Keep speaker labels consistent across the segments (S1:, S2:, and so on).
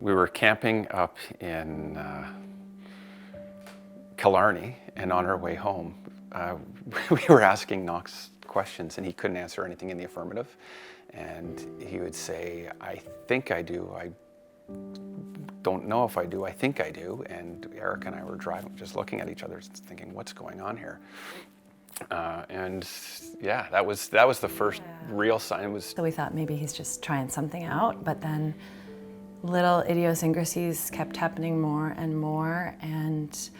S1: we were camping up in Killarney, and on our way home, we were asking Knox questions, and he couldn't answer anything in the affirmative. And he would say, I think I do, I don't know if I do, I think I do. And Erica and I were driving, just looking at each other, thinking, what's going on here? And yeah, that was the first real sign.
S2: So we thought maybe he's just trying something out, but then little idiosyncrasies kept happening more and more, and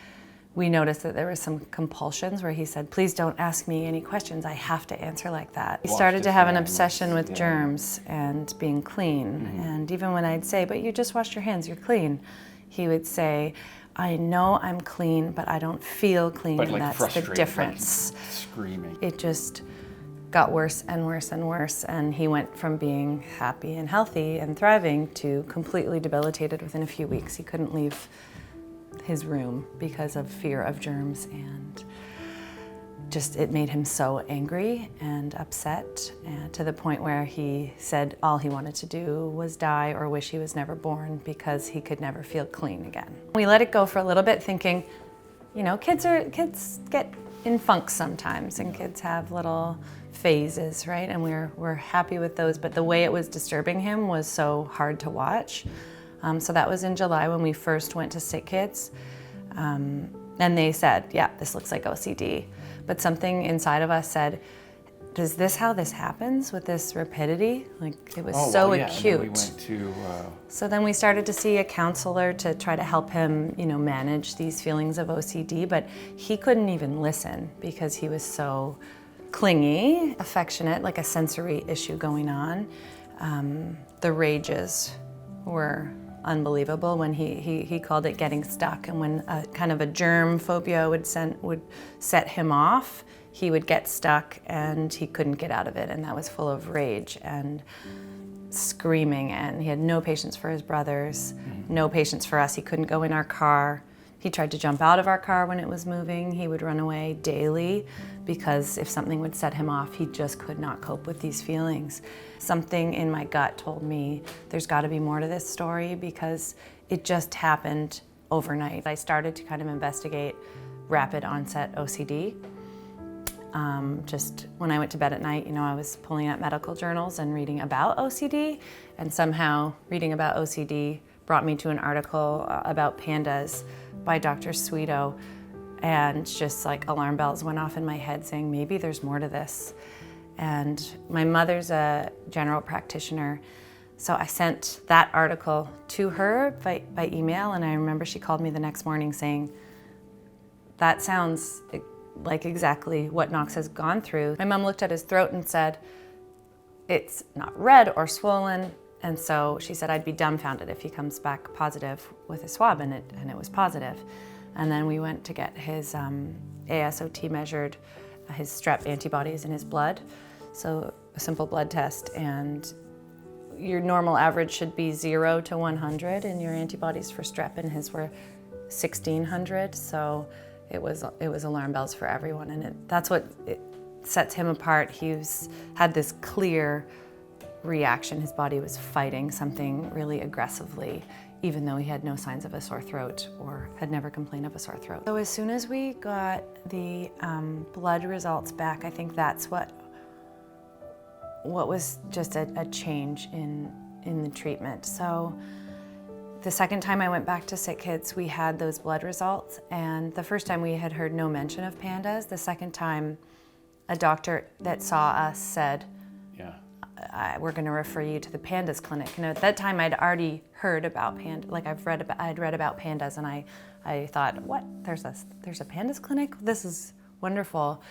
S2: we noticed that there were some compulsions where he said, please don't ask me any questions, I have to answer like that. He started to have an obsession with germs and being clean, and even when I'd say, but you just washed your hands, you're clean, he would say, I know I'm clean, but I don't feel clean, but and that's the difference.
S1: Like screaming.
S2: It just got worse and worse and worse, and he went from being happy and healthy and thriving to completely debilitated within a few weeks. He couldn't leave his room because of fear of germs, and just it made him so angry and upset, and to the point where he said all he wanted to do was die or wish he was never born because he could never feel clean again. We let it go for a little bit, thinking, you know, kids get in funks sometimes, and kids have little phases, right? And we're happy with those, but the way it was disturbing him was so hard to watch. So that was in July when we first went to Sick Kids, and they said, yeah, this looks like OCD. But something inside of us said, is this how this happens with this rapidity? Like, it was so acute.
S1: And then we went to,
S2: So then we started to see a counselor to try to help him, you know, manage these feelings of OCD, but he couldn't even listen because he was so clingy, affectionate, like a sensory issue going on. The rages were unbelievable when he called it getting stuck, and when kind of a germ phobia would set him off, he would get stuck and he couldn't get out of it, and that was full of rage and screaming, and he had no patience for his brothers, no patience for us. He couldn't go in our car. He tried to jump out of our car when it was moving. He would run away daily because if something would set him off, he just could not cope with these feelings. Something in my gut told me there's got to be more to this story because it just happened overnight. I started to kind of investigate rapid onset OCD. Just when I went to bed at night, you know, I was pulling out medical journals and reading about OCD, and somehow reading about OCD brought me to an article about PANDAS by Dr. Swedo, and just like alarm bells went off in my head saying, maybe there's more to this. And my mother's a general practitioner, so I sent that article to her by email, and I remember she called me the next morning saying, that sounds like exactly what Knox has gone through. My mom looked at his throat and said, it's not red or swollen. And so she said, I'd be dumbfounded if he comes back positive with a swab, and it was positive. And then we went to get his ASOT measured, his strep antibodies in his blood. So a simple blood test, and your normal average should be 0 to 100, and your antibodies for strep and his were 1600. So it was alarm bells for everyone, and that's what sets him apart. Had this clear reaction. His body was fighting something really aggressively, even though he had no signs of a sore throat or had never complained of a sore throat. So as soon as we got the blood results back, I think that's what was just a change in the treatment. So the second time I went back to Sick Kids, we had those blood results, and the first time we had heard no mention of PANDAS. The second time, a doctor that saw us said, we're going to refer you to the PANDAS clinic. And at that time, I'd already heard about PANDAS. Like I'd read about PANDAS, and I thought, what? There's a PANDAS clinic? This is wonderful.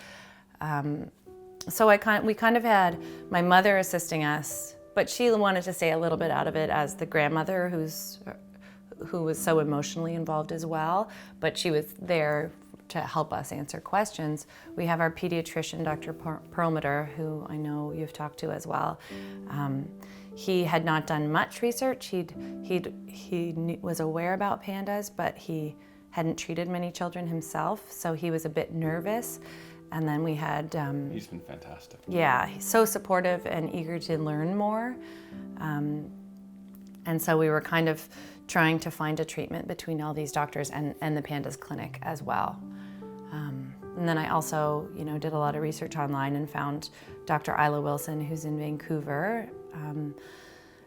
S2: So we kind of had my mother assisting us, but she wanted to stay a little bit out of it as the grandmother who was so emotionally involved as well. But she was there to help us answer questions. We have our pediatrician, Dr. Perlmutter, who I know you've talked to as well. He had not done much research. He was aware about PANDAS, but he hadn't treated many children himself, so he was a bit nervous. And then we had...
S1: He's been fantastic.
S2: Yeah, he's so supportive and eager to learn more. And so we were kind of trying to find a treatment between all these doctors and the PANDAS clinic as well. And then I also, did a lot of research online and found Dr. Isla Wilson, who's in Vancouver.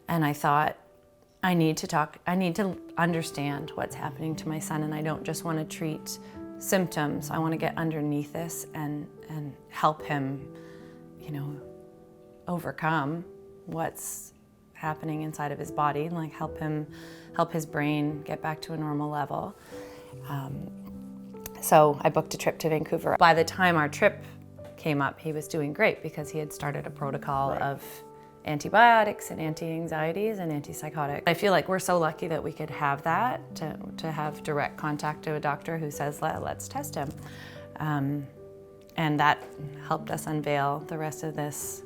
S2: And I thought, I need to understand what's happening to my son, and I don't just want to treat symptoms. I want to get underneath this and help him, overcome what's happening inside of his body, and like help his brain get back to a normal level. So I booked a trip to Vancouver. By the time our trip came up, he was doing great because he had started a protocol of antibiotics and anti-anxieties and antipsychotics. I feel like we're so lucky that we could have that, to have direct contact to a doctor who says, let's test him. And that helped us unveil the rest of this